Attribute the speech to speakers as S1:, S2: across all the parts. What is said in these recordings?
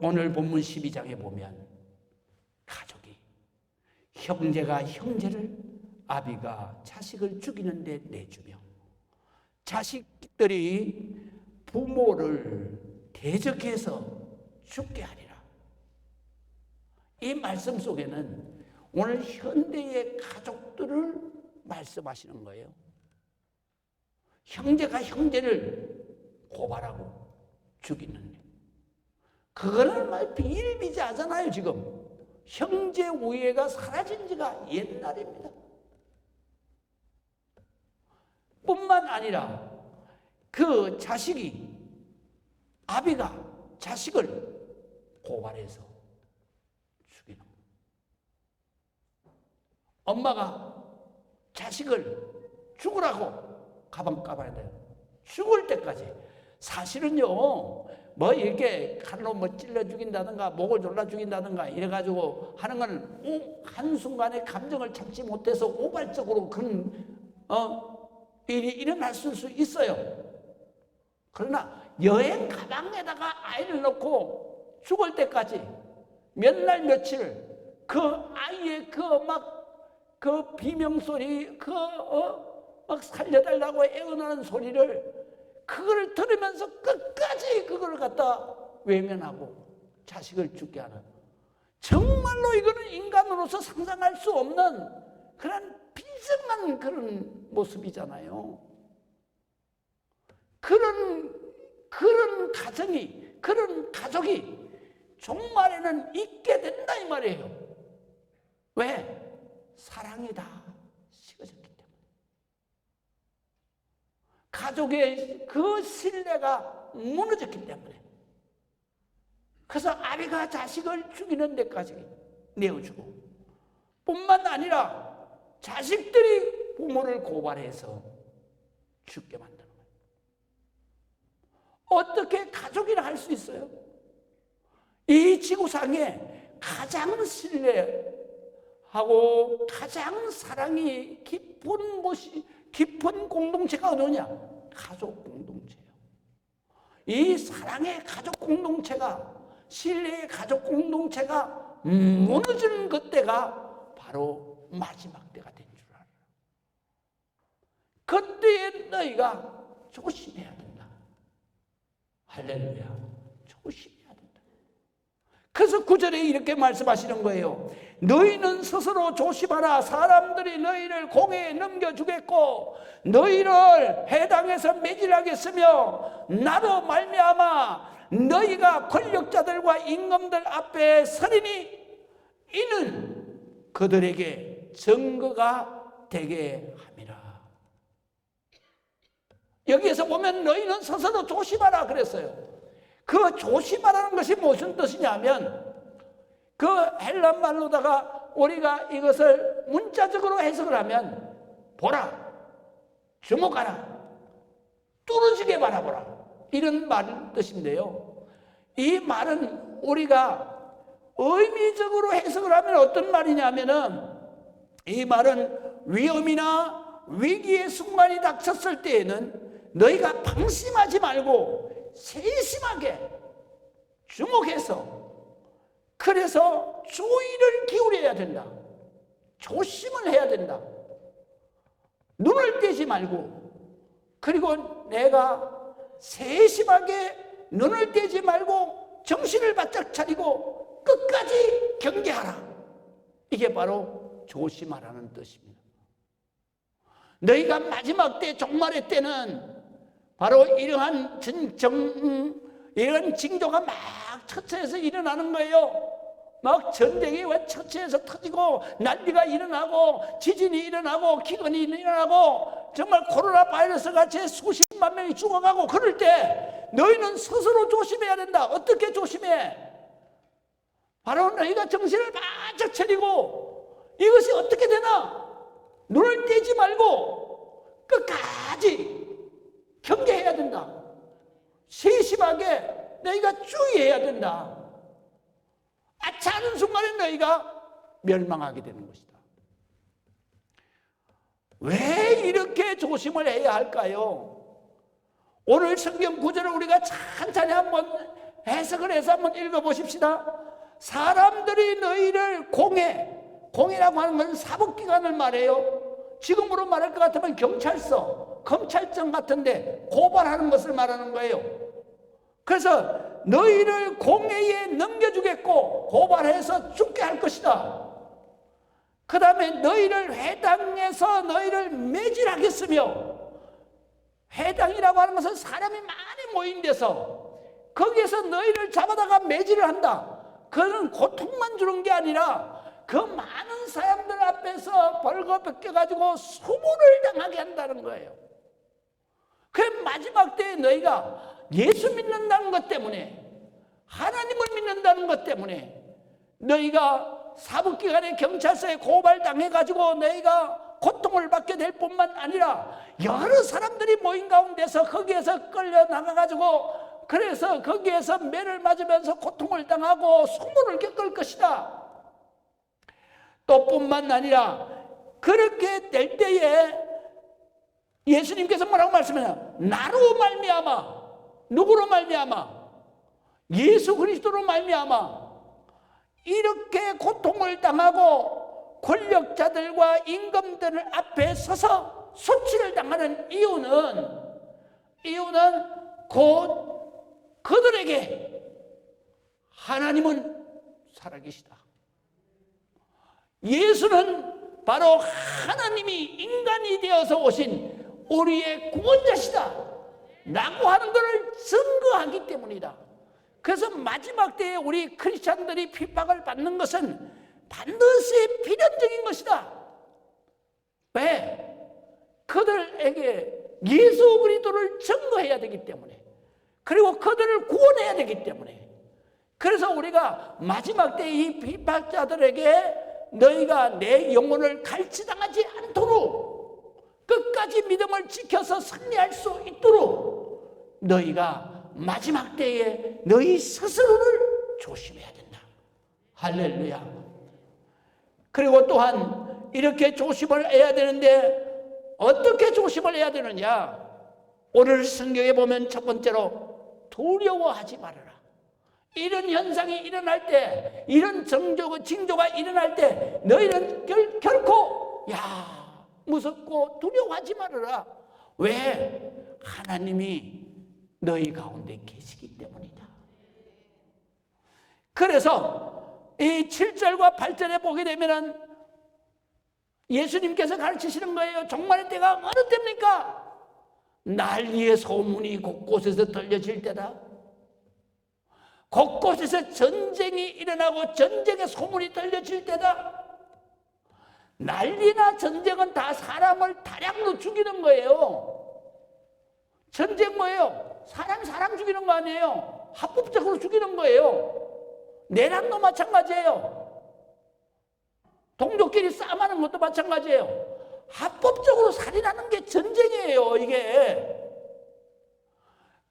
S1: 오늘 본문 12장에 보면 가족이, 형제가 형제를, 아비가 자식을 죽이는데 내주며 자식들이 부모를 대적해서 죽게 하리라. 이 말씀 속에는 오늘 현대의 가족들을 말씀하시는 거예요. 형제가 형제를 고발하고 죽이는 일. 그거는 말 비일비재하잖아요. 지금 형제 우애가 사라진 지가 옛날입니다. 뿐만 아니라 그 자식이, 아비가 자식을 고발해서 죽이는 거예요. 엄마가 자식을 죽으라고 가방 까봐야 돼요. 죽을 때까지. 사실은요, 뭐 이렇게 칼로 뭐 찔러 죽인다든가 목을 졸라 죽인다든가 이래가지고 하는 거는 한순간에 감정을 참지 못해서 우발적으로 그런 일이 일어날 수 있어요. 그러나 여행 가방에다가 아이를 넣고 죽을 때까지 몇 날 며칠 그 아이의 그 비명소리, 막 살려달라고 애원하는 소리를 그걸 들으면서 끝까지 그걸 갖다 외면하고 자식을 죽게 하는, 정말로 이거는 인간으로서 상상할 수 없는 그런 비정한 그런 모습이잖아요. 그런 가정이, 그런 가족이 종말에는 있게 된다 이 말이에요. 왜? 사랑이 다 식어졌기 때문에. 가족의 그 신뢰가 무너졌기 때문에. 그래서 아비가 자식을 죽이는 데까지 내어주고, 뿐만 아니라 자식들이 부모를 고발해서 죽게 만드는 거예요. 어떻게 가족이라 할 수 있어요? 이 지구상에 가장 신뢰하고 가장 사랑이 깊은 곳이, 깊은 공동체가 어디냐? 가족 공동체예요. 이 사랑의 가족 공동체가, 신뢰의 가족 공동체가 무너지는 그때가 바로 마지막 때가 된 줄 알아요. 그때에 너희가 조심해야 된다. 할렐루야. 조심해야 된다. 그래서 9절에 이렇게 말씀하시는 거예요. 너희는 스스로 조심하라. 사람들이 너희를 공회에 넘겨주겠고 너희를 해당에서 매질하겠으며 나로 말미암아 너희가 권력자들과 임금들 앞에 서리니 이는 그들에게 증거가 되게 함이라. 여기에서 보면 너희는 스스로 조심하라 그랬어요. 그 조심하라는 것이 무슨 뜻이냐면, 그 헬란 말로다가 우리가 이것을 문자적으로 해석을 하면 보라, 주목하라, 뚫어지게 바라보라, 이런 말 뜻인데요. 이 말은 우리가 의미적으로 해석을 하면 어떤 말이냐면은, 이 말은 위험이나 위기의 순간이 닥쳤을 때에는 너희가 방심하지 말고 세심하게 주목해서, 그래서 주의를 기울여야 된다. 조심을 해야 된다. 눈을 떼지 말고, 그리고 내가 세심하게 눈을 떼지 말고 정신을 바짝 차리고 끝까지 경계하라. 이게 바로 조심하라는 뜻입니다. 너희가 마지막 때, 종말의 때는 바로 이러한 이런 징조가 막 처처해서 일어나는 거예요. 막 전쟁이 처처해서 터지고 난리가 일어나고 지진이 일어나고 기근이 일어나고 정말 코로나 바이러스 같이 수십만 명이 죽어가고, 그럴 때 너희는 스스로 조심해야 된다. 어떻게 조심해? 바로 너희가 정신을 바짝 차리고, 이것이 어떻게 되나? 눈을 떼지 말고 끝까지 경계해야 된다. 세심하게 너희가 주의해야 된다. 아차하는 순간에 너희가 멸망하게 되는 것이다. 왜 이렇게 조심을 해야 할까요? 오늘 성경 구절을 우리가 찬찬히 한번 해석을 해서 한번 읽어보십시다. 사람들이 너희를 공회라고 하는 것은 사법기관을 말해요. 지금으로 말할 것 같으면 경찰서, 검찰청 같은데 고발하는 것을 말하는 거예요. 그래서 너희를 공회에 넘겨주겠고 고발해서 죽게 할 것이다. 그 다음에 너희를 회당에서 너희를 매질하겠으며, 회당이라고 하는 것은 사람이 많이 모인 데서 거기에서 너희를 잡아다가 매질을 한다. 그는 고통만 주는 게 아니라 그 많은 사람들 앞에서 벌거벗겨가지고 수모를 당하게 한다는 거예요. 그 마지막 때에 너희가 예수 믿는다는 것 때문에, 하나님을 믿는다는 것 때문에 너희가 사법기관에 경찰서에 고발당해가지고 너희가 고통을 받게 될 뿐만 아니라 여러 사람들이 모인 가운데서 거기에서 끌려나가가지고 그래서 거기에서 매를 맞으면서 고통을 당하고 수모를 겪을 것이다. 또 뿐만 아니라 그렇게 될 때에 예수님께서 뭐라고 말씀하냐? 나로 말미암아, 누구로 말미암아? 예수 그리스도로 말미암아 이렇게 고통을 당하고 권력자들과 임금들 앞에 서서 수치를 당하는 이유는 곧 그들에게 하나님은 살아계시다. 예수는 바로 하나님이 인간이 되어서 오신 우리의 구원자시다 라고 하는 것을 증거하기 때문이다. 그래서 마지막 때에 우리 크리스찬들이 핍박을 받는 것은 반드시 필연적인 것이다. 왜? 그들에게 예수 그리스도를 증거해야 되기 때문에, 그리고 그들을 구원해야 되기 때문에. 그래서 우리가 마지막 때 이 핍박자들에게 너희가 내 영혼을 갈취당하지 않도록 끝까지 믿음을 지켜서 승리할 수 있도록 너희가 마지막 때에 너희 스스로를 조심해야 된다. 할렐루야. 그리고 또한 이렇게 조심을 해야 되는데 어떻게 조심을 해야 되느냐? 오늘 성경에 보면 첫 번째로 두려워하지 말아라. 이런 현상이 일어날 때, 이런 징조가 일어날 때 너희는 결코 무섭고 두려워하지 말아라. 왜? 하나님이 너희 가운데 계시기 때문이다. 그래서 이 7절과 8절에 보게 되면은 예수님께서 가르치시는 거예요. 종말의 때가 어느 때입니까? 난리의 소문이 곳곳에서 들려질 때다. 곳곳에서 전쟁이 일어나고 전쟁의 소문이 들려질 때다. 난리나 전쟁은 다 사람을 다량으로 죽이는 거예요. 전쟁 뭐예요? 사람 죽이는 거 아니에요. 합법적으로 죽이는 거예요. 내란도 마찬가지예요. 동족끼리 싸움하는 것도 마찬가지예요. 합법적으로 살인하는 게 전쟁이에요, 이게.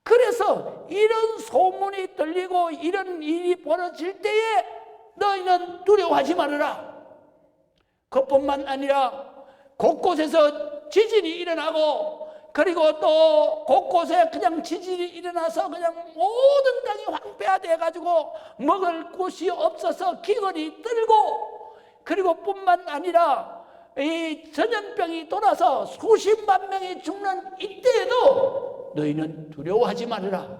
S1: 그래서 이런 소문이 들리고 이런 일이 벌어질 때에 너희는 두려워하지 말아라. 그것뿐만 아니라 곳곳에서 지진이 일어나고, 그리고 또 곳곳에 그냥 지진이 일어나서 그냥 모든 땅이 황폐화돼 가지고 먹을 곳이 없어서 기근이 들고, 그리고 뿐만 아니라 이 전염병이 돌아서 수십만 명이 죽는 이때에도 너희는 두려워하지 말아라.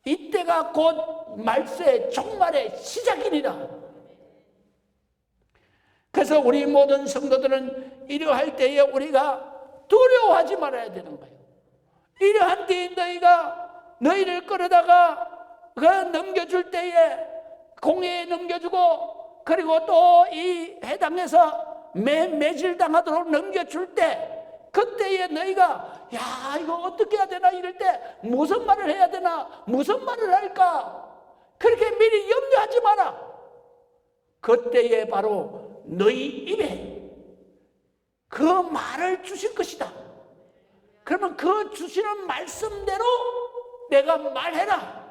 S1: 이때가 곧 말세 종말의 시작이니라. 그래서 우리 모든 성도들은 이러할 때에 우리가 두려워하지 말아야 되는 거예요. 이러한 때에 너희를 끌어다가 넘겨줄 때에 공회에 넘겨주고, 그리고 또 이 해당에서 매질당하도록 넘겨줄 때, 그때에 너희가 이거 어떻게 해야 되나 이럴 때 무슨 말을 해야 되나, 무슨 말을 할까, 그렇게 미리 염려하지 마라. 그때에 바로 너희 입에 그 말을 주실 것이다. 그러면 그 주시는 말씀대로 내가 말해라.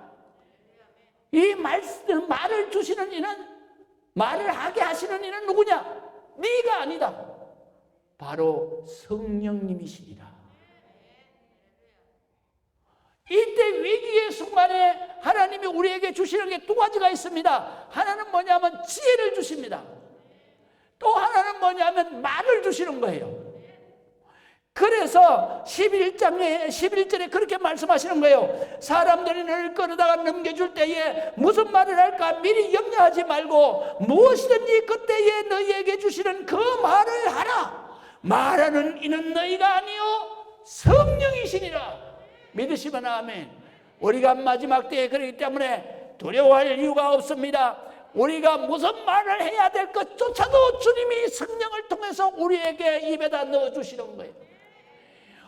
S1: 이 말을 주시는 이는, 말을 하게 하시는 이는 누구냐? 네가 아니다. 바로 성령님이시니라. 이때 위기의 순간에 하나님이 우리에게 주시는 게 두 가지가 있습니다. 하나는 뭐냐면 지혜를 주십니다. 또 하나는 뭐냐면 말을 주시는 거예요. 그래서 11절에 그렇게 말씀하시는 거예요. 사람들이 너를 끌어다가 넘겨줄 때에 무슨 말을 할까 미리 염려하지 말고 무엇이든지 그때에 너희에게 주시는 그 말을 하라. 말하는 이는 너희가 아니요 성령이시니라. 믿으시면 아멘. 우리가 마지막 때에 그렇기 때문에 두려워할 이유가 없습니다. 우리가 무슨 말을 해야 될 것조차도 주님이 성령을 통해서 우리에게 입에다 넣어주시는 거예요.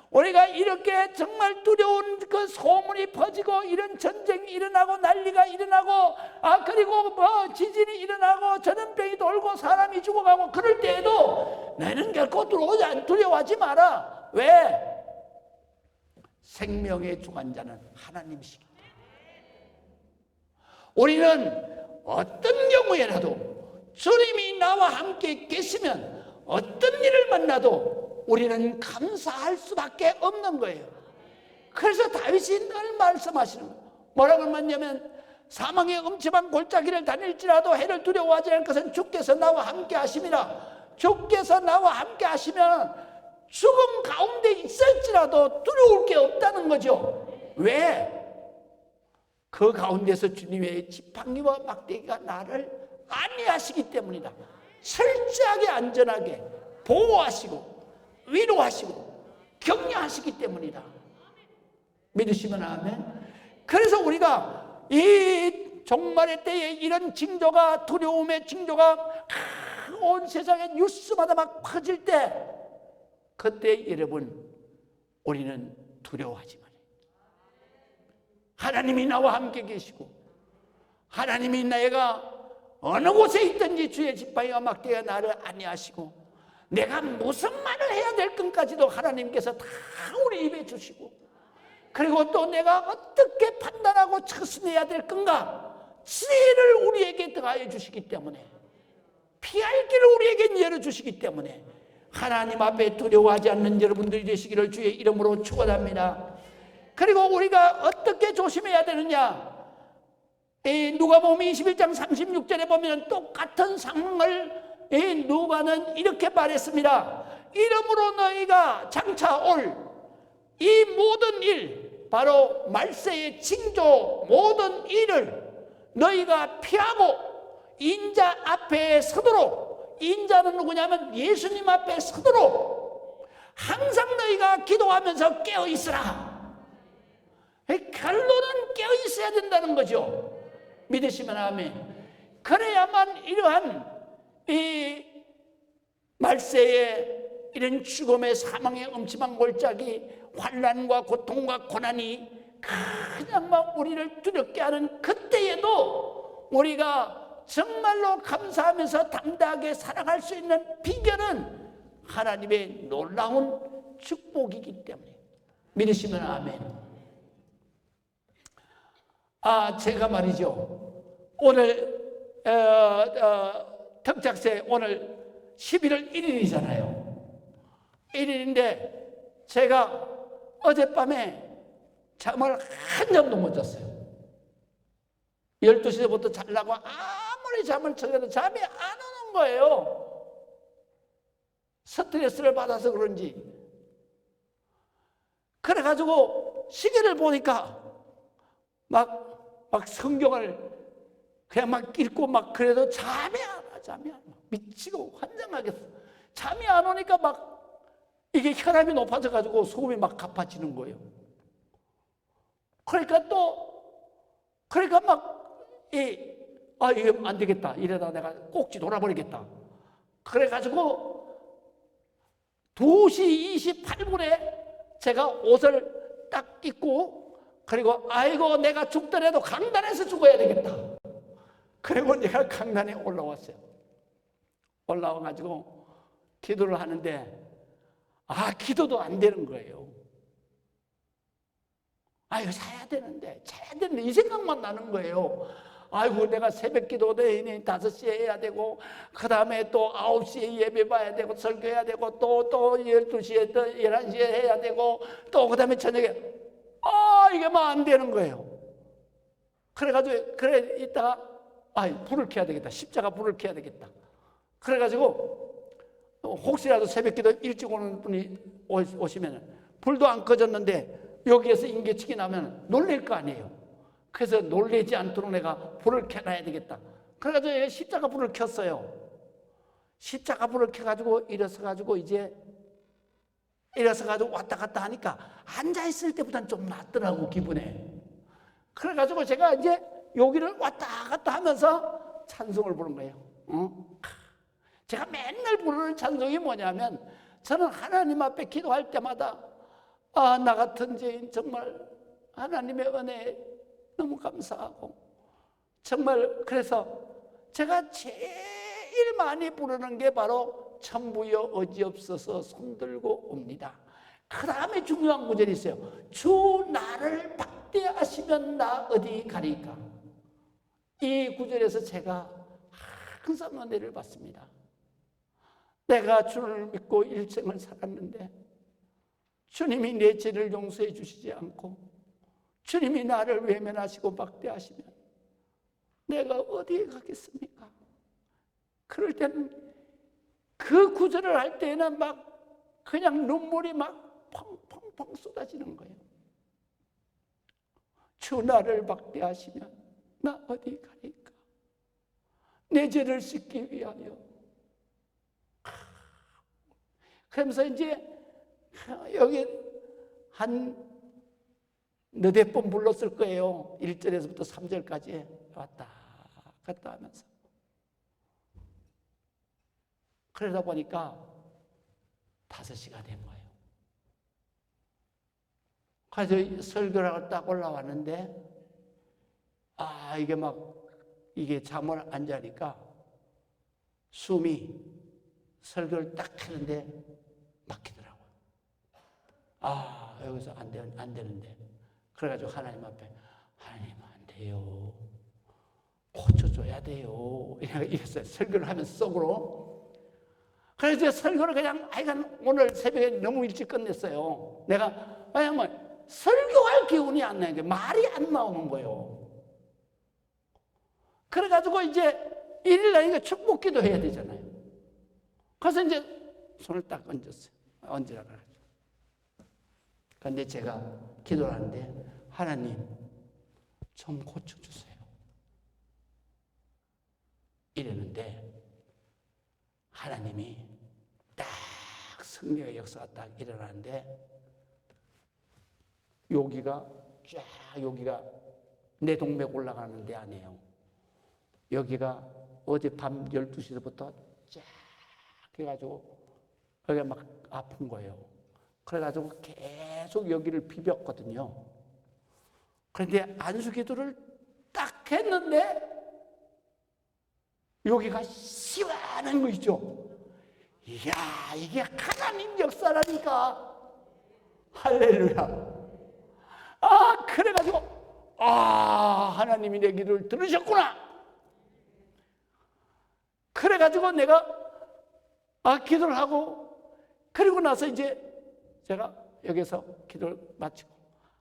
S1: 우리가 이렇게 정말 두려운 그 소문이 퍼지고 이런 전쟁이 일어나고 난리가 일어나고 그리고 뭐 지진이 일어나고 전염병이 돌고 사람이 죽어가고 그럴 때에도 나는 결코 두려워하지 마라. 왜? 생명의 주관자는 하나님이시기 때문에. 우리는 어떤 경우에라도 주님이 나와 함께 계시면 어떤 일을 만나도 우리는 감사할 수밖에 없는 거예요. 그래서 다윗이 늘 말씀하시는 거예요. 뭐라고 말했냐면 사망의 음침한 골짜기를 다닐지라도 해를 두려워하지 않을 것은 주께서 나와 함께 하심이라. 주께서 나와 함께 하시면 죽음 가운데 있을지라도 두려울 게 없다는 거죠. 왜? 그 가운데서 주님의 지팡이와 막대기가 나를 안위하시기 때문이다. 철저하게 안전하게 보호하시고 위로하시고 격려하시기 때문이다. 믿으시면 아멘. 그래서 우리가 이 종말의 때에 이런 징조가 두려움의 징조가 온 세상에 뉴스마다 막 퍼질 때 그때 여러분 우리는 두려워하지 말아요. 하나님이 나와 함께 계시고 하나님이 내가 어느 곳에 있든지 주의 지팡이와 막대기가 나를 안위하시고 내가 무슨 말을 해야 될 것까지도 하나님께서 다 우리 입에 주시고 그리고 또 내가 어떻게 판단하고 처신해야 될 건가 지혜를 우리에게 더하여 주시기 때문에 피할 길을 우리에게 열어주시기 때문에 하나님 앞에 두려워하지 않는 여러분들이 되시기를 주의 이름으로 축원합니다. 그리고 우리가 어떻게 조심해야 되느냐? 누가복음 21장 36절에 보면 똑같은 상황을 누가는 이렇게 말했습니다. 이러므로 너희가 장차 올 이 모든 일, 바로 말세의 징조 모든 일을 너희가 피하고 인자 앞에 서도록, 인자는 누구냐면 예수님 앞에 서도록 항상 너희가 기도하면서 깨어있으라. 결론은 깨어있어야 된다는 거죠. 믿으시면 아멘. 그래야만 이러한 이 말세의 이런 죽음의 사망의 음침한 골짜기 환난과 고통과 고난이 그냥 막 우리를 두렵게 하는 그때에도 우리가 정말로 감사하면서 담대하게 살아갈 수 있는 비결은 하나님의 놀라운 축복이기 때문에. 믿으시면 아멘. 제가 말이죠, 오늘 덕작새 오늘 11월 1일이잖아요 1일인데 제가 어젯밤에 잠을 한 잠도 못 잤어요. 12시부터 자려고 아무리 잠을 청해도 잠이 안 오는 거예요. 스트레스를 받아서 그런지. 그래가지고 시계를 보니까 막 성경을 그냥 막 읽고 막 그래도 잠이 안 와. 미치고 환장하겠어. 잠이 안 오니까 막 이게 혈압이 높아져 가지고 소금이 막 가파지는 거예요. 그러니까 막 이거 안 되겠다. 이러다 내가 꼭지 돌아버리겠다. 그래가지고 2시 28분에 제가 옷을 딱 입고 그리고 아이고 내가 죽더라도 강단에서 죽어야 되겠다. 그리고 내가 강단에 올라왔어요. 올라와가지고 기도를 하는데 기도도 안 되는 거예요. 이거 자야 되는데 이 생각만 나는 거예요. 아이고 내가 새벽 기도도 5시에 해야 되고 그 다음에 또 9시에 예배 봐야 되고 설교해야 되고 또 12시에 또 11시에 해야 되고 또 그 다음에 저녁에 이게 뭐 안 되는 거예요. 그래가지고, 그래, 이따가, 불을 켜야 되겠다. 십자가 불을 켜야 되겠다. 그래가지고, 혹시라도 새벽기도 일찍 오는 분이 오시면, 불도 안 꺼졌는데, 여기에서 인계치기 나면 놀랄 거 아니에요. 그래서 놀라지 않도록 내가 불을 켜놔야 되겠다. 그래가지고 십자가 불을 켰어요. 십자가 불을 켜가지고 일어서가지고 왔다 갔다 하니까 앉아있을 때보다는 좀 낫더라고, 기분에. 그래가지고 제가 이제 여기를 왔다 갔다 하면서 찬송을 부른 거예요. 제가 맨날 부르는 찬송이 뭐냐면, 저는 하나님 앞에 기도할 때마다 나 같은 죄인 정말 하나님의 은혜에 너무 감사하고, 정말 그래서 제가 제일 많이 부르는 게 바로 천부여 어지없어서 손들고 옵니다. 그 다음에 중요한 구절이 있어요. 주 나를 박대하시면 나 어디 가리까. 이 구절에서 제가 항상 은혜를 받습니다. 내가 주를 믿고 일생을 살았는데 주님이 내 죄를 용서해 주시지 않고 주님이 나를 외면하시고 박대하시면 내가 어디에 가겠습니까? 그럴 때는 그 구절을 할 때는 막 그냥 눈물이 막 펑펑펑 쏟아지는 거예요. 주 나를 박대하시면 나 어디 가니까. 내 죄를 씻기 위하여. 그러면서 이제 여기 한 너댓 번 불렀을 거예요. 1절에서부터 3절까지 왔다 갔다 하면서. 그러다 보니까 5시가 된 거예요. 그래서 설교를 하고 딱 올라왔는데 이게 잠을 안 자니까 숨이 설교를 딱 하는데 막히더라고요. 여기서 안 되는데. 그래가지고 하나님 앞에, 하나님 안 돼요. 고쳐줘야 돼요. 이랬어요. 설교를 하면서 속으로. 그래서 설교를 그냥 하여간 오늘 새벽에 너무 일찍 끝냈어요. 내가 왜냐면 설교할 기운이 안 나는 게 말이 안 나오는 거예요. 그래가지고 이제 일일 날이니까 축복기도 해야 되잖아요. 그래서 이제 손을 딱 얹었어요. 얹으라 그래가지고. 그런데 제가 기도를 하는데, 하나님 좀 고쳐주세요. 이랬는데 하나님이 딱 성령의 역사가 딱 일어나는데, 여기가 내 동맥 올라가는 데 아니에요. 여기가 어제 밤 12시부터 쫙 해가지고 여기가 막 아픈 거예요. 그래가지고 계속 여기를 비볐거든요. 그런데 안수기도를 딱 했는데 여기가 시원한 거 있죠. 이야, 이게 하나님 역사라니까. 할렐루야. 그래가지고 하나님이 내 기도를 들으셨구나. 그래가지고 내가 기도를 하고, 그리고 나서 이제 제가 여기서 기도를 마치고,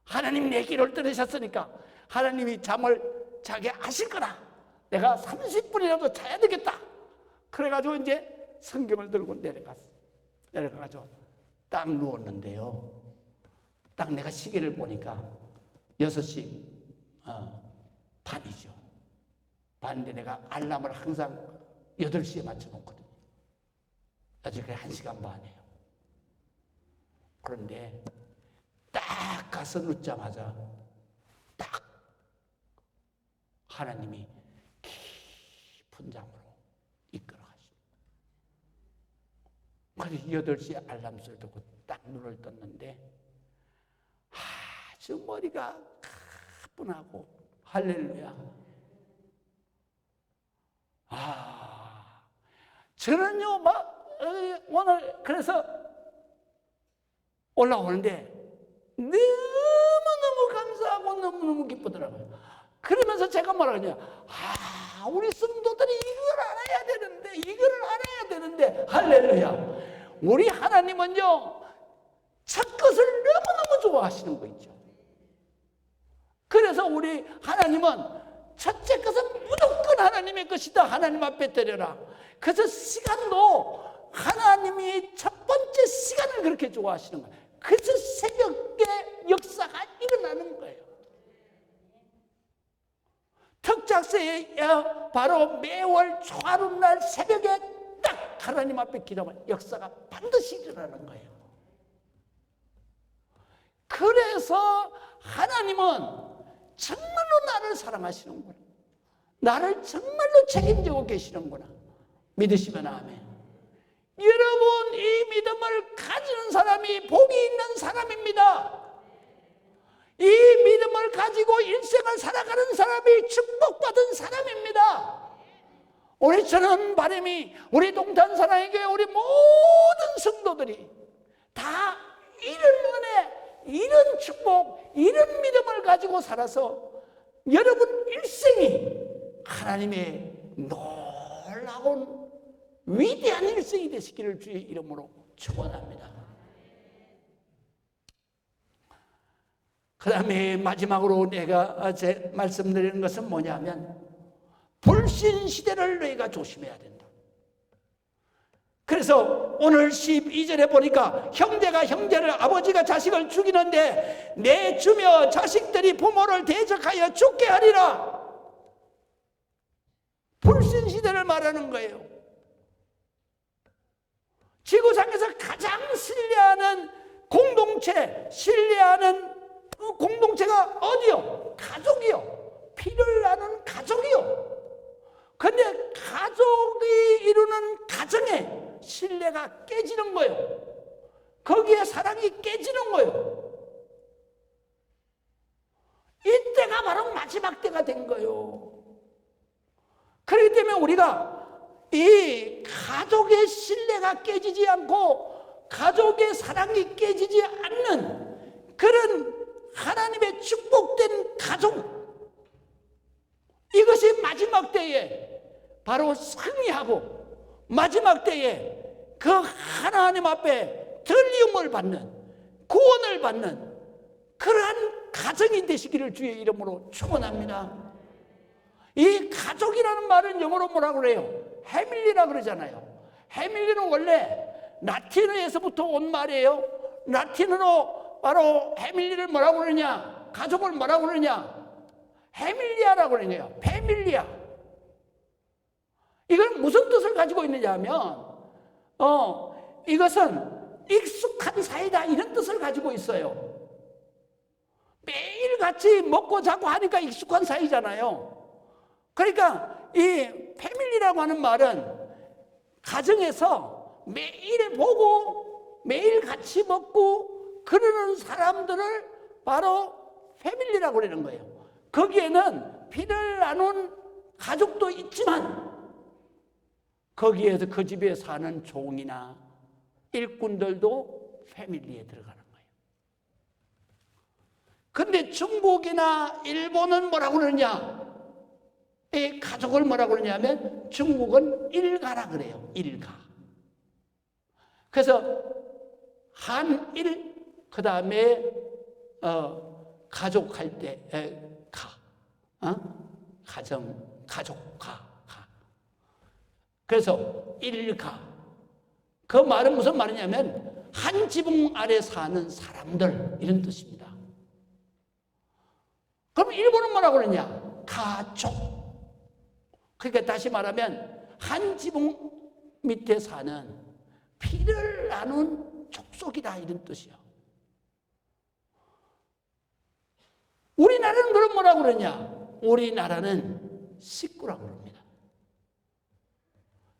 S1: 하나님 내 기도를 들으셨으니까 하나님이 잠을 자게 하실 거다. 내가 30분이라도 자야 되겠다. 그래가지고 이제 성경을 들고 내려가가지고 딱 누웠는데요. 딱 내가 시계를 보니까 6시 반이죠. 반인데 내가 알람을 항상 8시에 맞춰놓거든요. 아직 1시간 반이에요. 그런데 딱 가서 눕자마자 딱 하나님이 깊은 잠으로 이끌어 가십니다. 그래서 8시에 알람 소리 듣고 딱 눈을 떴는데 아주 머리가 가뿐하고, 할렐루야. 저는요, 오늘 그래서 올라오는데 너무너무 감사하고 너무너무 기쁘더라고요. 그러면서 제가 뭐라 그러냐, 우리 성도들이 이거를 알아야 되는데, 할렐루야. 우리 하나님은요, 첫 것을 너무너무 좋아하시는 거 있죠. 그래서 우리 하나님은 첫째 것은 무조건 하나님의 것이다. 하나님 앞에 드려라. 그래서 시간도 하나님이 첫 번째 시간을 그렇게 좋아하시는 거예요. 그래서 새벽에 역사가 일어나는 거예요. 특작새에 바로 매월 초하룻날 새벽에 딱 하나님 앞에 기도하면 역사가 반드시 일어나는 거예요. 그래서 하나님은 정말로 나를 사랑하시는구나. 나를 정말로 책임지고 계시는구나. 믿으시면 아멘. 여러분, 이 믿음을 가지는 사람이 복이 있는 사람입니다. 이 믿음을 가지고 일생을 살아가는 사람이 축복받은 사람입니다. 우리 저는 바람이 우리 동탄사랑교회 우리 모든 성도들이 다 이런 은혜, 이런 축복, 이런 믿음을 가지고 살아서 여러분 일생이 하나님의 놀라운 위대한 일생이 되시기를 주의 이름으로 축원합니다. 그 다음에 마지막으로 내가 말씀드리는 것은 뭐냐면 불신시대를 너희가 조심해야 된다. 그래서 오늘 12절에 보니까 형제가 형제를, 아버지가 자식을 죽이는데 내 주며 자식들이 부모를 대적하여 죽게 하리라. 불신시대를 말하는 거예요. 지구상에서 가장 신뢰하는 공동체, 신뢰하는 공동체가 어디요? 가족이요. 피를 나눈 가족이요. 근데 가족이 이루는 가정에 신뢰가 깨지는 거예요. 거기에 사랑이 깨지는 거예요. 이때가 바로 마지막 때가 된 거예요. 그렇기 때문에 우리가 이 가족의 신뢰가 깨지지 않고 가족의 사랑이 깨지지 않는 그런 하나님의 축복된 가족, 이것이 마지막 때에 바로 승리하고 마지막 때에 그 하나님 앞에 들림을 받는, 구원을 받는 그러한 가정이 되시기를 주의 이름으로 축원합니다. 이 가족이라는 말은 영어로 뭐라고 그래요? 패밀리라 그러잖아요. 패밀리는 원래 라틴어에서부터 온 말이에요. 라틴어로 바로 패밀리를 뭐라고 그러냐? 가족을 뭐라고 그러냐? 패밀리아라고 그러네요. 패밀리아. 이건 무슨 뜻을 가지고 있느냐 하면 이것은 익숙한 사이다 이런 뜻을 가지고 있어요. 매일 같이 먹고 자고 하니까 익숙한 사이잖아요. 그러니까 이 패밀리라고 하는 말은 가정에서 매일 보고 매일 같이 먹고 그러는 사람들을 바로 패밀리라고 그러는 거예요. 거기에는 피를 나눈 가족도 있지만 거기에서 그 집에 사는 종이나 일꾼들도 패밀리에 들어가는 거예요. 근데 중국이나 일본은 뭐라고 그러냐? 이 가족을 뭐라고 그러냐면 중국은 일가라 그래요. 일가. 그래서 한일, 그 다음에 가족할 때 가족, 가. 그래서 일가. 그 말은 무슨 말이냐면 한 지붕 아래 사는 사람들 이런 뜻입니다. 그럼 일본은 뭐라고 그러냐? 가족. 그러니까 다시 말하면 한 지붕 밑에 사는 피를 나눈 족속이다 이런 뜻이야. 우리나라는 그럼 뭐라고 그러냐? 우리나라는 식구라고 그럽니다.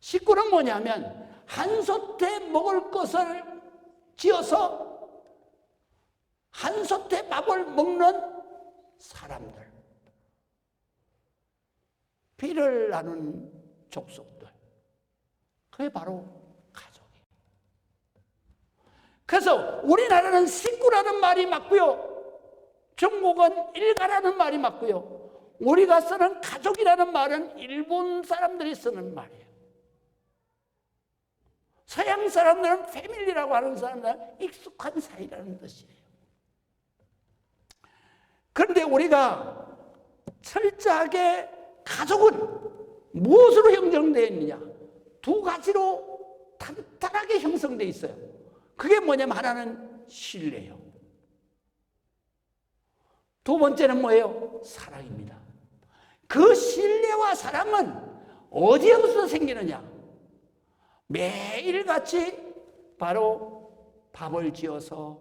S1: 식구는 뭐냐면 한솥에 먹을 것을 지어서 한솥에 밥을 먹는 사람들, 피를 나눈 족속들, 그게 바로 가족이에요. 그래서 우리나라는 식구라는 말이 맞고요, 중국은 일가라는 말이 맞고요, 우리가 쓰는 가족이라는 말은 일본 사람들이 쓰는 말이에요. 서양 사람들은 패밀리라고 하는 사람들은 익숙한 사이라는 뜻이에요. 그런데 우리가 철저하게 가족은 무엇으로 형성되어 있느냐? 두 가지로 탄탄하게 형성되어 있어요. 그게 뭐냐면 하나는 신뢰예요. 두 번째는 뭐예요? 사랑입니다. 그 신뢰와 사랑은 어디에서 생기느냐? 매일같이 바로 밥을 지어서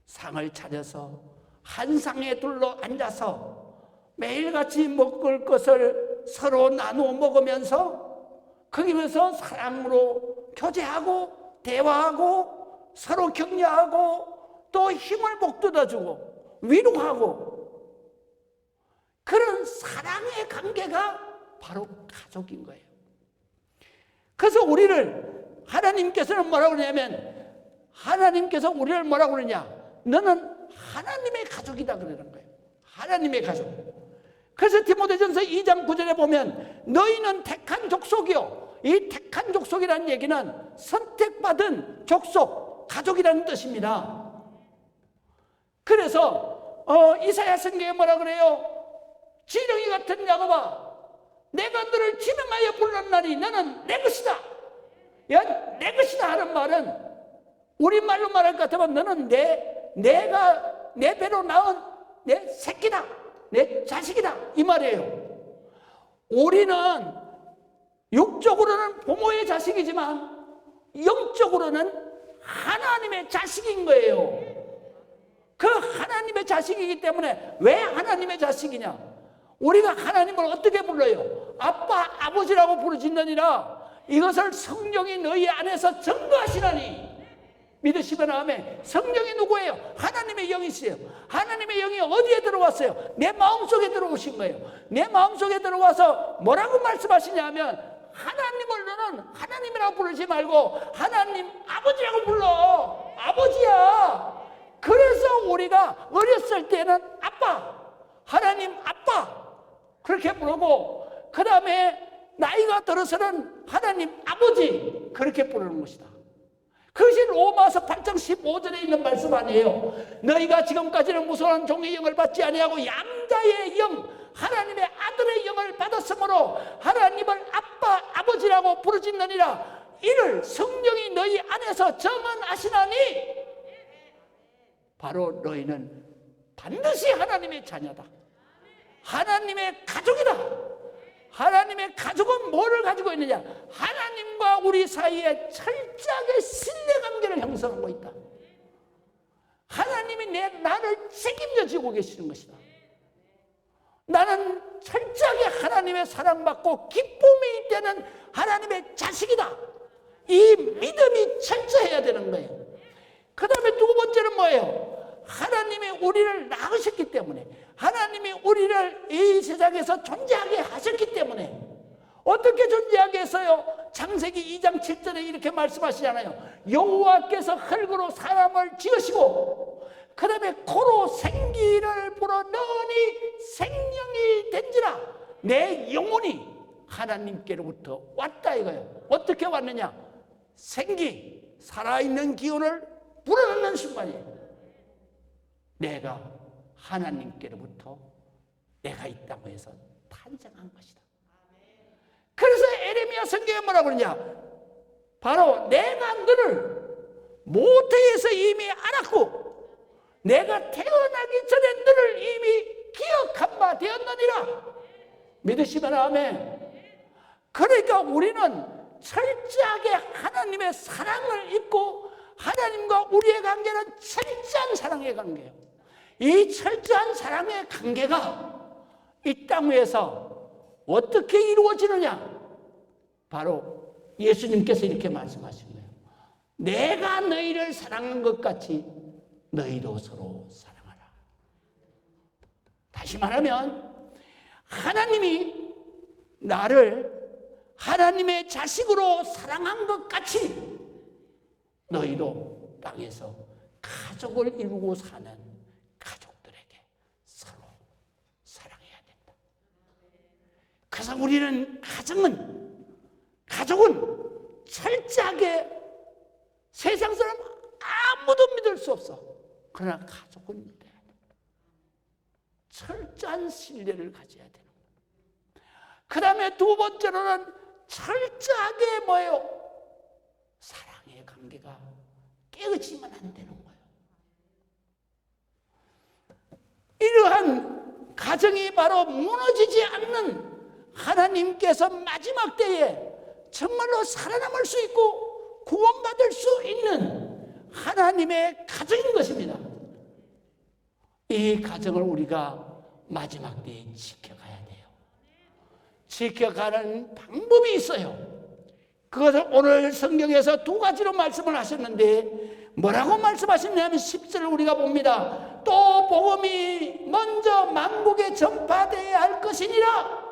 S1: 상을 차려서 한 상에 둘러 앉아서 매일같이 먹을 것을 서로 나누어 먹으면서 거기면서 사랑으로 교제하고 대화하고 서로 격려하고 또 힘을 북돋아주고 위로하고 그런 사랑의 관계가 바로 가족인 거예요. 그래서 우리를 하나님께서는 뭐라고 그러냐면 하나님께서 우리를 뭐라고 그러냐? 너는 하나님의 가족이다 그러는 거예요. 하나님의 가족. 그래서 디모데전서 2장 9절에 보면 너희는 택한 족속이요. 이 택한 족속이라는 얘기는 선택받은 족속, 가족이라는 뜻입니다. 그래서 이사야 성경에 뭐라 그래요? 지렁이 같은 야곱아, 내가 너를 지명하여 불렀나니 너는 내 것이다. 야, 내 것이다 하는 말은 우리말로 말할 것 같으면 너는 내가 내 배로 낳은 내 새끼다, 내 자식이다 이 말이에요. 우리는 육적으로는 부모의 자식이지만 영적으로는 하나님의 자식인 거예요. 그 하나님의 자식이기 때문에 왜 하나님의 자식이냐? 우리가 하나님을 어떻게 불러요? 아빠, 아버지라고 부르짖느니라 이것을 성령이 너희 안에서 증거하시나니 믿으시면 아멘. 성령이 누구예요? 하나님의 영이시에요. 하나님의 영이 어디에 들어왔어요? 내 마음속에 들어오신 거예요. 내 마음속에 들어와서 뭐라고 말씀하시냐면 하나님을 너는 하나님이라고 부르지 말고 하나님 아버지라고 불러. 아버지야. 그래서 우리가 어렸을 때는 아빠, 하나님 아빠 그렇게 부르고 그 다음에 나이가 들어서는 하나님 아버지 그렇게 부르는 것이다. 그것이 로마서 8장 15절에 있는 말씀 아니에요. 너희가 지금까지는 무서운 종의 영을 받지 아니하고 양자의 영, 하나님의 아들의 영을 받았으므로 하나님을 아빠, 아버지라고 부르짖느니라. 이를 성령이 너희 안에서 증언하시나니 바로 너희는 반드시 하나님의 자녀다. 하나님의 가족이다. 하나님의 가족은 뭐를 가지고 있느냐? 하나님과 우리 사이에 철저하게 신뢰관계를 형성하고 있다. 하나님이 나를 책임져 지고 계시는 것이다. 나는 철저하게 하나님의 사랑받고 기쁨이 있다는 하나님의 자식이다. 이 믿음이 철저해야 되는 거예요. 그 다음에 두 번째는 뭐예요? 하나님이 우리를 낳으셨기 때문에 하나님이 우리를 이 세상에서 존재하게 하셨기 때문에 어떻게 존재하게 했어요? 창세기 2장 7절에 이렇게 말씀하시잖아요. 여호와께서 흙으로 사람을 지으시고 그 다음에 코로 생기를 불어넣으니 생명이 된지라. 내 영혼이 하나님께로부터 왔다 이거예요. 어떻게 왔느냐? 생기, 살아있는 기운을 불어넣는 순간이에요. 내가 하나님께로부터 내가 이 땅에 서 탄생한 것이다. 그래서 에레미야 성경에 뭐라고 그러냐? 바로 내가 너를 모태에서 이미 알았고 내가 태어나기 전에 너를 이미 기억한 바 되었느니라. 믿으시면 아멘. 그러니까 우리는 철저하게 하나님의 사랑을 입고 하나님과 우리의 관계는 철저한 사랑의 관계예요. 이 철저한 사랑의 관계가 이 땅 위에서 어떻게 이루어지느냐? 바로 예수님께서 이렇게 말씀하신 거예요. 내가 너희를 사랑한 것 같이 너희도 서로 사랑하라. 다시 말하면 하나님이 나를 하나님의 자식으로 사랑한 것 같이 너희도 땅에서 가족을 이루고 사는 가족들에게 서로 사랑해야 된다. 그래서 우리는 가족은 철저하게 세상 사람 아무도 믿을 수 없어. 그러나 가족은 믿어야 돼. 철저한 신뢰를 가져야 되는 거예요. 그 다음에 두 번째로는 철저하게 뭐예요? 사랑의 관계가 깨어지면 안 되는 거예요. 이러한 가정이 바로 무너지지 않는, 하나님께서 마지막 때에 정말로 살아남을 수 있고 구원받을 수 있는 하나님의 가정인 것입니다. 이 가정을 우리가 마지막 때에 지켜가야 돼요. 지켜가는 방법이 있어요. 그것을 오늘 성경에서 두 가지로 말씀을 하셨는데, 뭐라고 말씀하셨냐면 10절을 우리가 봅니다. 또 복음이 먼저 만국에 전파되어야 할 것이니라,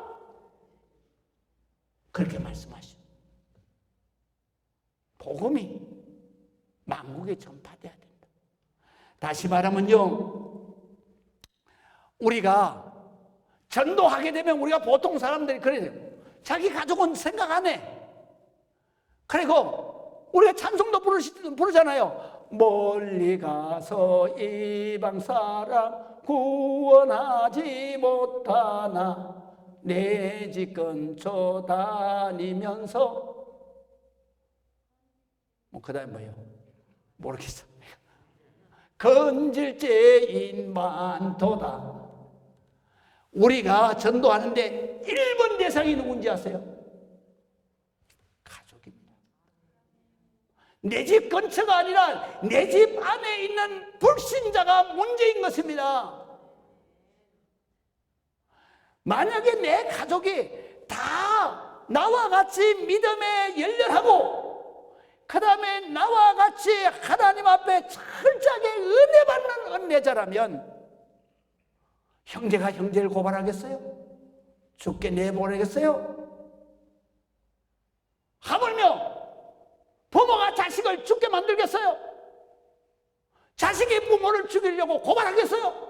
S1: 그렇게 말씀하시죠. 복음이 만국에 전파되어야 된다. 다시 말하면요, 우리가 전도하게 되면 우리가 보통 사람들이 그래요. 자기 가족은 생각 안 해. 그리고 우리가 찬송도 부르잖아요. 멀리 가서 이방 사람 구원하지 못하나 내 집 근처 다니면서, 그 다음에 뭐예요? 모르겠어. 건질죄인 많도다. 우리가 전도하는데 1번 대상이 누군지 아세요? 가족입니다. 내 집 근처가 아니라 내 집 안에 있는 불신자가 문제인 것입니다. 만약에 내 가족이 다 나와 같이 믿음에 열렬하고 그 다음에 나와 같이 하나님 앞에 철저하게 은혜 받는 은혜자라면, 형제가 형제를 고발하겠어요? 죽게 내보내겠어요? 하물며 부모가 자식을 죽게 만들겠어요? 자식이 부모를 죽이려고 고발하겠어요?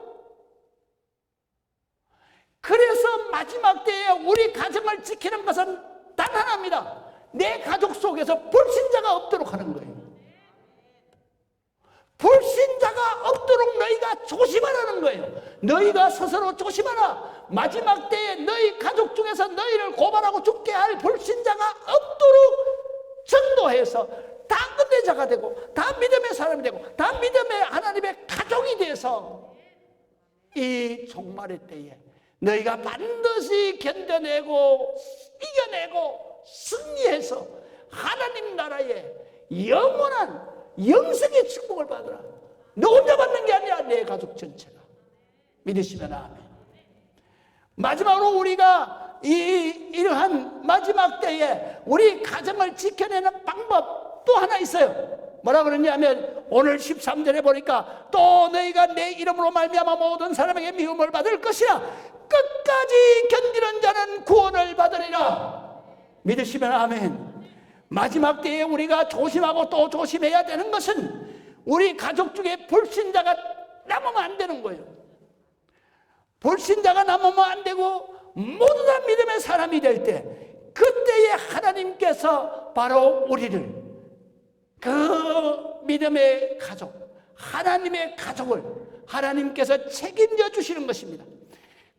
S1: 그래서 마지막 때에 우리 가정을 지키는 것은 단 하나입니다. 내 가족 속에서 불신자가 없도록 하는 거예요. 불신자가 없도록 너희가 조심하라는 거예요. 너희가 스스로 조심하라. 마지막 때에 너희 가족 중에서 너희를 고발하고 죽게 할 불신자가 없도록 전도해서 다 은혜자가 되고 다 믿음의 사람이 되고 다 믿음의 하나님의 가족이 돼서 이 종말의 때에 너희가 반드시 견뎌내고 이겨내고 승리해서 하나님 나라의 영원한 영생의 축복을 받으라. 너 혼자 받는 게 아니라 내 가족 전체가. 믿으시면 아멘. 마지막으로 우리가 이러한 마지막 때에 우리 가정을 지켜내는 방법 또 하나 있어요. 뭐라 그러냐면 오늘 13절에 보니까 또 너희가 내 이름으로 말미암아 모든 사람에게 미움을 받을 것이라 끝까지 견디는 자는 구원을 받으리라. 믿으시면 아멘. 마지막 때에 우리가 조심하고 또 조심해야 되는 것은 우리 가족 중에 불신자가 남으면 안 되는 거예요. 불신자가 남으면 안 되고 모두 다 믿음의 사람이 될 때, 그때에 하나님께서 바로 우리를 그 믿음의 가족, 하나님의 가족을 하나님께서 책임져 주시는 것입니다.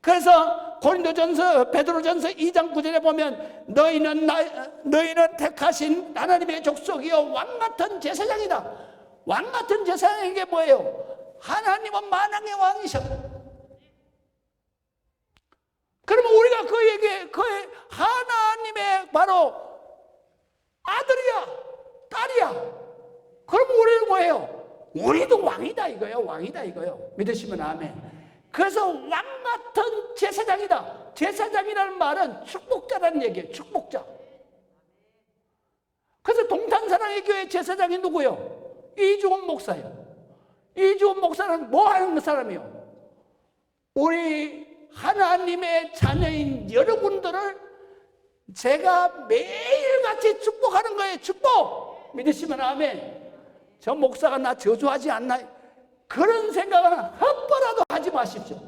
S1: 그래서 고린도전서 베드로전서 2장 9절에 보면 너희는 택하신 하나님의 족속이요 왕같은 제사장이다. 왕같은 제사장이 게 뭐예요? 하나님은 만왕의 왕이셔. 그러면 우리가 그에게 그의 하나님의 바로 아들이야, 딸이야. 그럼 우리는 뭐예요? 우리도 왕이다 이거예요. 왕이다 이거예요. 믿으시면 아멘. 그래서 왕같은 제사장이다. 제사장이라는 말은 축복자라는 얘기예요. 축복자. 그래서 동탄사랑의 교회 제사장이 누구요? 이주원 목사예요. 이주원 목사는 뭐 하는 사람이요? 우리 하나님의 자녀인 여러분들을 제가 매일같이 축복하는 거예요. 축복. 믿으시면 아멘. 저 목사가 나 저주하지 않나요? 그런 생각은 헛바라도 하지 마십시오.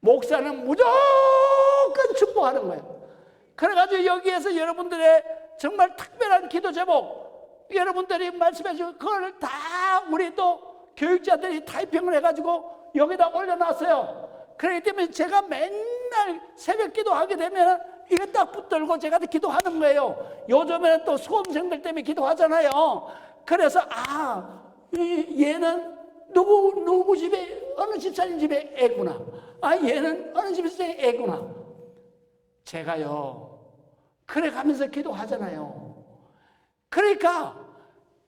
S1: 목사는 무조건 축복하는 거예요. 그래가지고 여기에서 여러분들의 정말 특별한 기도 제목, 여러분들이 말씀해 주신 그걸 다 우리 또 교육자들이 타이핑을 해가지고 여기다 올려놨어요. 그렇기 때문에 제가 맨날 새벽 기도하게 되면 이거 딱 붙들고 제가 기도하는 거예요. 요즘에는 또 수험생들 때문에 기도하잖아요. 그래서 얘는 누구 집에, 어느 집사님 집에 애구나. 얘는 어느 집에 애구나. 제가요, 그래 가면서 기도하잖아요. 그러니까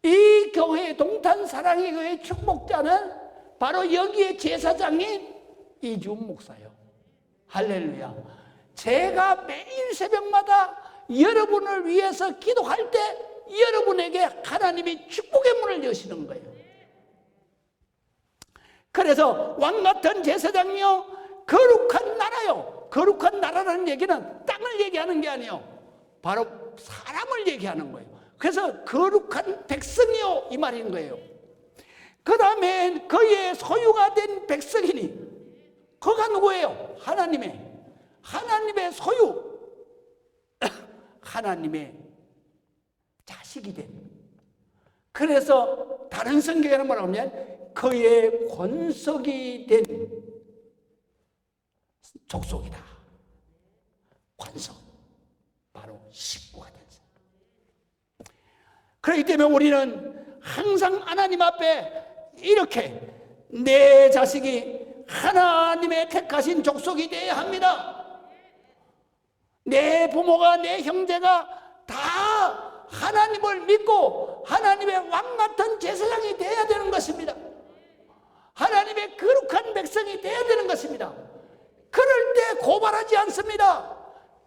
S1: 이 교회, 동탄 사랑의 교회 축복자는 바로 여기에 제사장인 이준 목사요. 할렐루야. 제가 매일 새벽마다 여러분을 위해서 기도할 때 여러분에게 하나님이 축복의 문을 여시는 거예요. 그래서 왕같은 제사장이요, 거룩한 나라요. 거룩한 나라라는 얘기는 땅을 얘기하는 게 아니에요. 바로 사람을 얘기하는 거예요. 그래서 거룩한 백성이요, 이 말인 거예요. 그 다음에 그의 소유가 된 백성이니, 그가 누구예요? 하나님의 소유, 하나님의 자식이 된. 그래서 다른 성경에는 뭐라고 하면 그의 권속이 된 족속이다. 권속, 바로 식구가 된 사람. 그렇기 때문에 우리는 항상 하나님 앞에 이렇게 내 자식이 하나님의 택하신 족속이 되어야 합니다. 내 부모가, 내 형제가 다 하나님을 믿고 하나님의 왕같은 제사장이 되어야 되는 것입니다. 하나님의 거룩한 백성이 되어야 되는 것입니다. 그럴 때 고발하지 않습니다.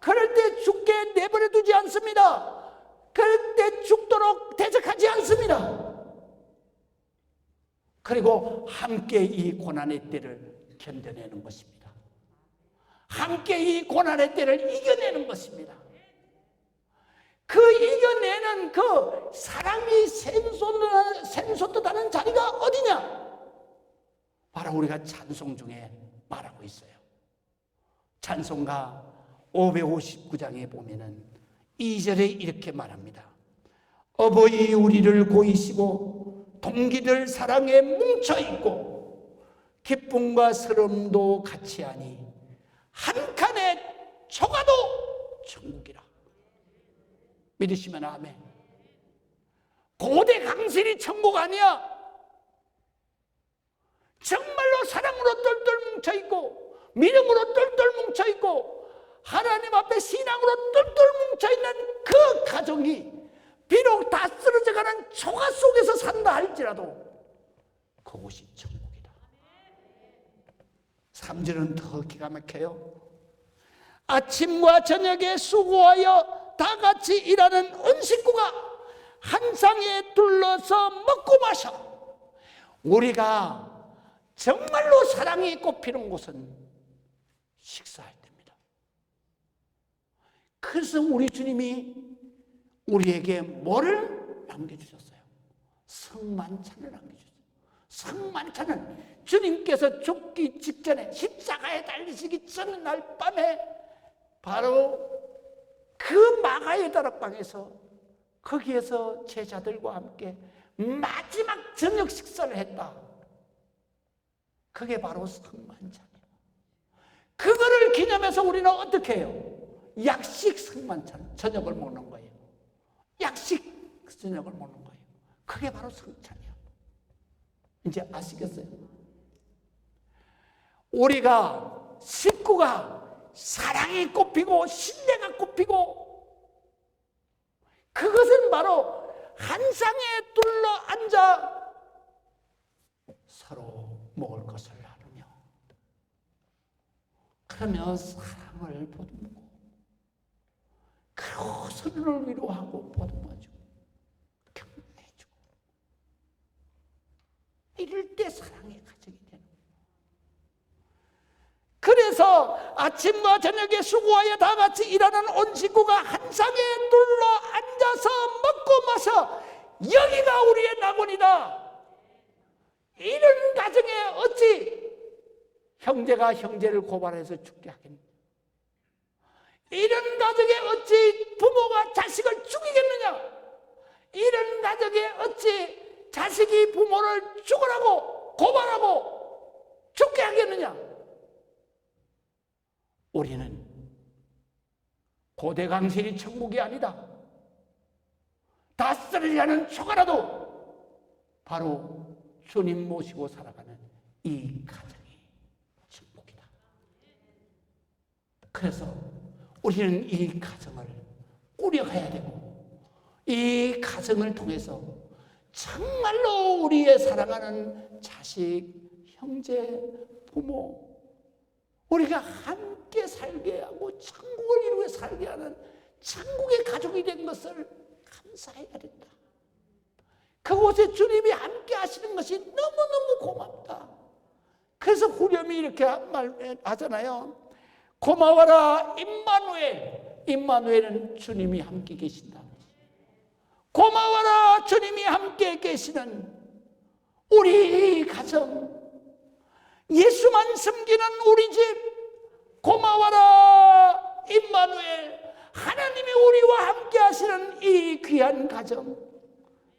S1: 그럴 때 죽게 내버려 두지 않습니다. 그럴 때 죽도록 대적하지 않습니다. 그리고 함께 이 고난의 때를 견뎌내는 것입니다. 함께 이 고난의 때를 이겨내는 것입니다. 그 이겨내는 그 사람이 샘솟듯하는 자리가 어디냐? 바로 우리가 찬송 중에 말하고 있어요. 찬송가 559장에 보면은 2절에 이렇게 말합니다. 어버이 우리를 고이시고 동기들 사랑에 뭉쳐있고 기쁨과 슬픔도 같이 하니 한 칸에 초가도 천국이라. 믿으시면 아멘. 고대 강실이 천국 아니야. 정말로 사랑으로 똘똘 뭉쳐있고 믿음으로 똘똘 뭉쳐있고 하나님 앞에 신앙으로 똘똘 뭉쳐있는 그 가정이 비록 다 쓰러져가는 초가 속에서 산다 할지라도 그곳이 천국이다. 3절은 더 기가 막혀요. 아침과 저녁에 수고하여 다 같이 일하는 온 식구가 한 상에 둘러서 먹고 마셔. 우리가 정말로 사랑이 꽃피는 곳은 식사할 때입니다. 그래서 우리 주님이 우리에게 뭐를 남겨주셨어요? 성만찬을 남겨주셨어요. 성만찬은 주님께서 죽기 직전에 십자가에 달리시기 전날 밤에 바로 그 마가의 다락방에서 거기에서 제자들과 함께 마지막 저녁 식사를 했다. 그게 바로 성만찬이에요. 그거를 기념해서 우리는 어떻게 해요? 약식 성만찬, 저녁을 먹는 거예요. 약식 저녁을 먹는 거예요. 그게 바로 성찬이에요. 이제 아시겠어요? 우리가 식구가 사랑이 꽃피고 신뢰가 꽃피고 그것은 바로 한 상에 둘러 앉아 서로 먹을 것을 나누며 그러면 사랑을 보듬고 그리고 서로를 위로하고 보듬어주고 격려해주고 이럴 때 사랑의 가정이 되는 거예요. 그래서 아침과 저녁에 수고하여 다 같이 일하는 온 식구가 한 상에 둘러 앉아서 먹고 마셔 여기가 우리의 낙원이다. 이런 가정에 어찌 형제가 형제를 고발해서 죽게 하겠느냐? 이런 가정에 어찌 부모가 자식을 죽이겠느냐? 이런 가정에 어찌 자식이 부모를 죽으라고 고발하고 죽게 하겠느냐? 우리는 고대 강실이 천국이 아니다. 다 쓰러지는 초가라도 바로 주님 모시고 살아가는 이 가정이 천국이다. 그래서 우리는 이 가정을 꾸려가야 되고, 이 가정을 통해서 정말로 우리의 사랑하는 자식, 형제, 부모, 우리가 함께 살게 하고 천국을 이루게 살게 하는 천국의 가족이 된 것을 감사해야 된다. 그곳에 주님이 함께 하시는 것이 너무너무 고맙다. 그래서 후렴이 이렇게 말하잖아요. 고마워라 임마누엘. 임마누엘은 주님이 함께 계신다. 고마워라 주님이 함께 계시는 우리 가정, 예수만 섬기는 우리 집. 고마워라 임마누엘. 하나님이 우리와 함께 하시는 이 귀한 가정,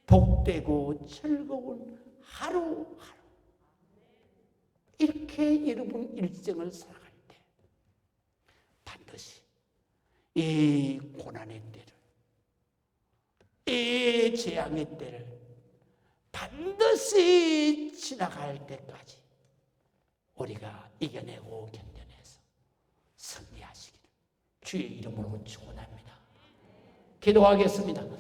S1: 복되고 즐거운 하루하루. 이렇게 여러분 일생을 살아갈 때 반드시 이 고난의 때를, 이 재앙의 때를 반드시 지나갈 때까지 우리가 이겨내고 견뎌내서 승리하시기를 주의 이름으로 축원합니다. 기도하겠습니다.